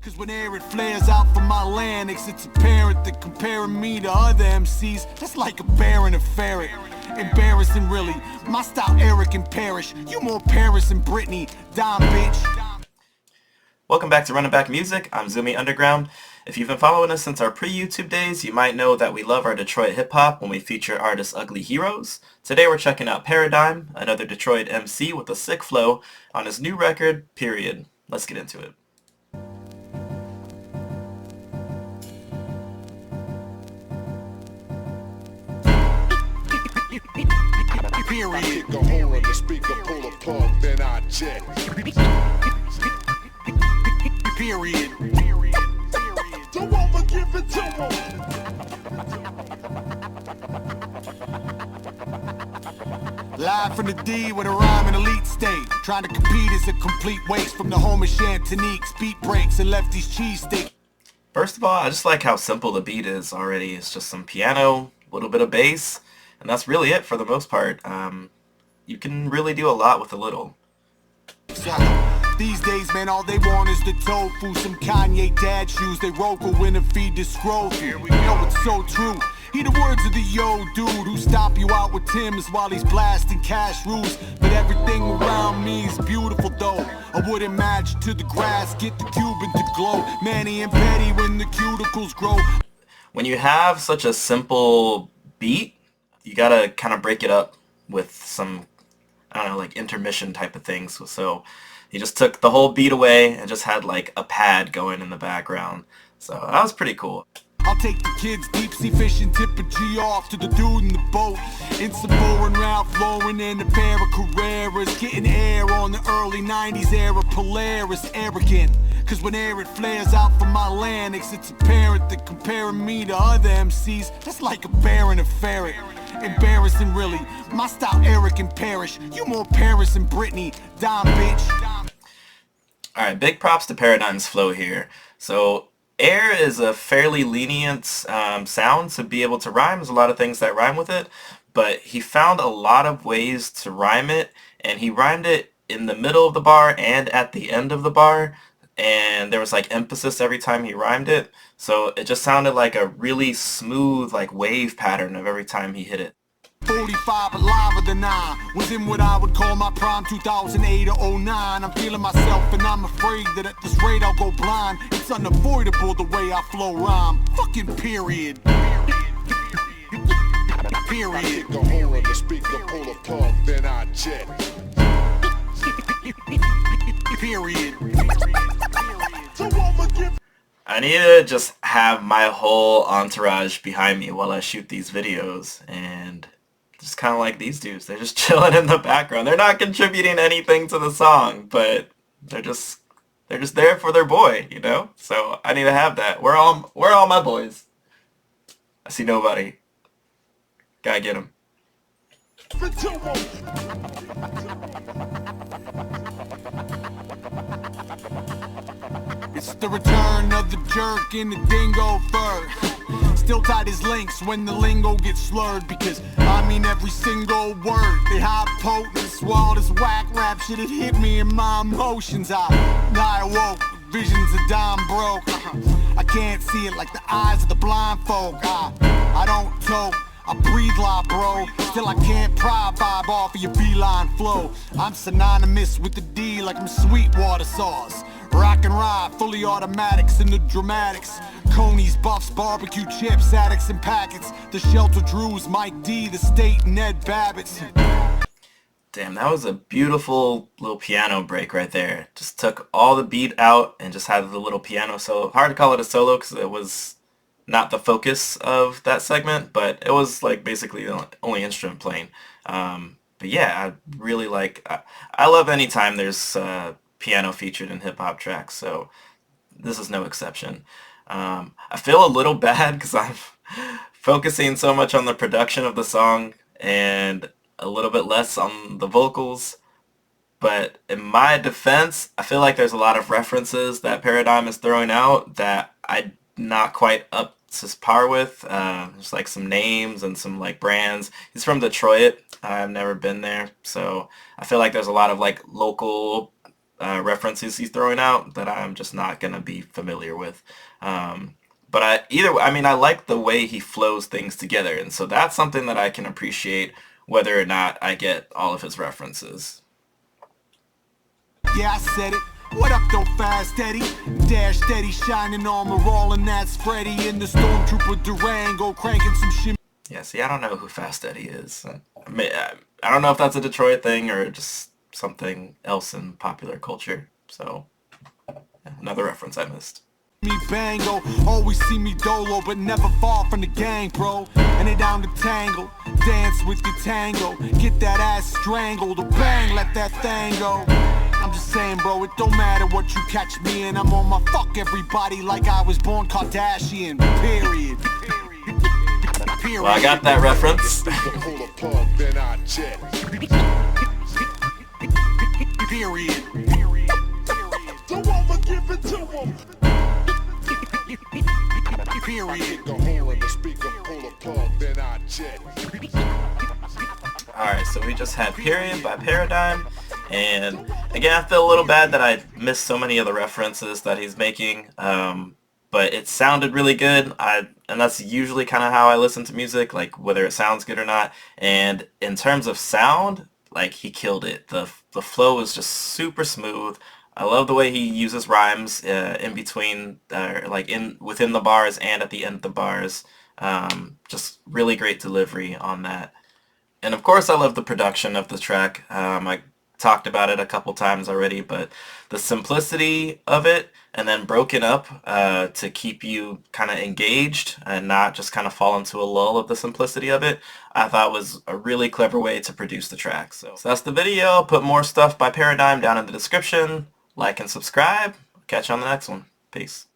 Cause whenever it flares out from my larynx, it's apparent that comparing me to other MCs, that's like a bear and a ferret. Embarrassing really, my style Eric and Parrish, you more Paris and Britney, Dime bitch. Welcome back to Running Back Music. I'm Zoomy Underground. If you've been following us since our pre-YouTube days, you might know that we love our Detroit hip-hop when we feature artists' ugly heroes. Today we're checking out PARADIME, another Detroit MC with a sick flow, on his new record, Period. Let's get into it. Period. Kick a hole in the speaker, pull a plug, then I jet. Period. Don't ever give it to him. Live from the D with a rhyme in elite state. Trying to compete is a complete waste from the home of Chantonique's beat breaks and Lefty's cheesesteak. First of all, I just like how simple the beat is already. It's just some piano, a little bit of bass, and that's really it for the most part. You can really do a lot with a little. These days, man, all they want is the tofu, some Kanye dad shoes. They Roku in and feed the scroll. Here we go, it's so true. Hear the words of the yo dude who stomp you out with Tim's while he's blasting cash rules. But everything around me is beautiful though. I wouldn't match to the grass, get the Cuban to glow. Manny and Petty when the cuticles grow. When you have such a simple beat, you gotta kind of break it up with some, I don't know, like intermission type of things. So he just took the whole beat away and just had like a pad going in the background. So that was pretty cool. I'll take the kids deep sea fishing, tip a G off to the dude in the boat. In some boring Ralph Lauren and a pair of Carreras. Getting air on the early 90s era Polaris, arrogant. Cause whenever it flares out from my larynx, it's apparent that comparing me to other MCs, that's like a bear and a ferret. Embarrassing really, my style Eric and Parrish, you more Paris and Britney, Dime bitch. Alright, big props to PARADIME's flow here. So air is a fairly lenient sound to be able to rhyme. There's a lot of things that rhyme with it, but he found a lot of ways to rhyme it, and he rhymed it in the middle of the bar and at the end of the bar, and there was like emphasis every time he rhymed it, so it just sounded like a really smooth like wave pattern of every time he hit it. 45 alive than I was in what I would call my prime 2008 or 09. I'm feeling myself and I'm afraid that at this rate I'll go blind. It's unavoidable the way I flow rhyme. Fucking period. Period. Kick a hole in the speaker, pull a plug, then I jet. Period. Don't ever give. I need to just have my whole entourage behind me while I shoot these videos, and just kind of like these dudes, they're just chilling in the background. They're not contributing anything to the song, but they're just there for their boy, you know? So I need to have that. Where are all my boys? I see nobody. Gotta get them. It's the return of the jerk in the dingo fur. Still tight as links when the lingo gets slurred, because I mean every single word. They high potent, swallow this whack rap shit. It hit me in my emotions. I awoke, visions of dime broke. I can't see it like the eyes of the blind folk. I don't tote, I breathe like bro. Still I can't pry vibe off of your beeline flow. I'm synonymous with the D like I'm Sweetwater sauce. Rock and ride, fully automatics in the dramatics. Coney's, Buffs, barbecue chips, addicts and packets. The Shelter Drews, Mike D, the State, Ned Babbitt's. Damn, that was a beautiful little piano break right there. Just took all the beat out and just had the little piano solo. Hard to call it a solo because it was not the focus of that segment, but it was like basically the only instrument playing. But yeah, I really like, I love anytime there's piano featured in hip-hop tracks, so this is no exception. I feel a little bad because I'm focusing so much on the production of the song and a little bit less on the vocals, but in my defense, I feel like there's a lot of references that PARADIME is throwing out that I'm not quite up to par with. There's like some names and some like brands. He's from Detroit. I've never been there, so I feel like there's a lot of like local references he's throwing out that I'm just not gonna be familiar with. But I mean, I like the way he flows things together, and so that's something that I can appreciate whether or not I get all of his references. Yeah, I said it. What up, though, Fast Eddie? Dash steady, shining armor, all, and that's Freddy in the Stormtrooper Durango, cranking some shit. Yeah, see, I don't know who Fast Eddie is. I don't know if that's a Detroit thing or just something else in popular culture. So, yeah, another reference I missed. Me bango, always see me dolo, but never far from the gang, bro. And they down to tangle, dance with your tango, get that ass strangled, or bang, let that thing go. I'm just saying, bro, it don't matter what you catch me in. I'm on my fuck everybody like I was born Kardashian. Period. Period. Well, I got that reference. Pull a plug, then I jet. Period. So I'ma give it to him. Period. Kick a hole in the speaker, pull a plug, then I jet. Alright, so we just had Period by Paradigm, and again, I feel a little bad that I missed so many of the references that he's making, but it sounded really good, and that's usually kind of how I listen to music, like whether it sounds good or not, and in terms of sound, like he killed it. The flow is just super smooth. I love the way he uses rhymes in between, like within the bars and at the end of the bars. Just really great delivery on that. And of course I love the production of the track. I talked about it a couple times already, but the simplicity of it and then broken up to keep you kind of engaged and not just kind of fall into a lull of the simplicity of it, I thought was a really clever way to produce the track. So that's the video. I'll put more stuff by Paradigm down in the description. Like and subscribe. Catch you on the next one. Peace.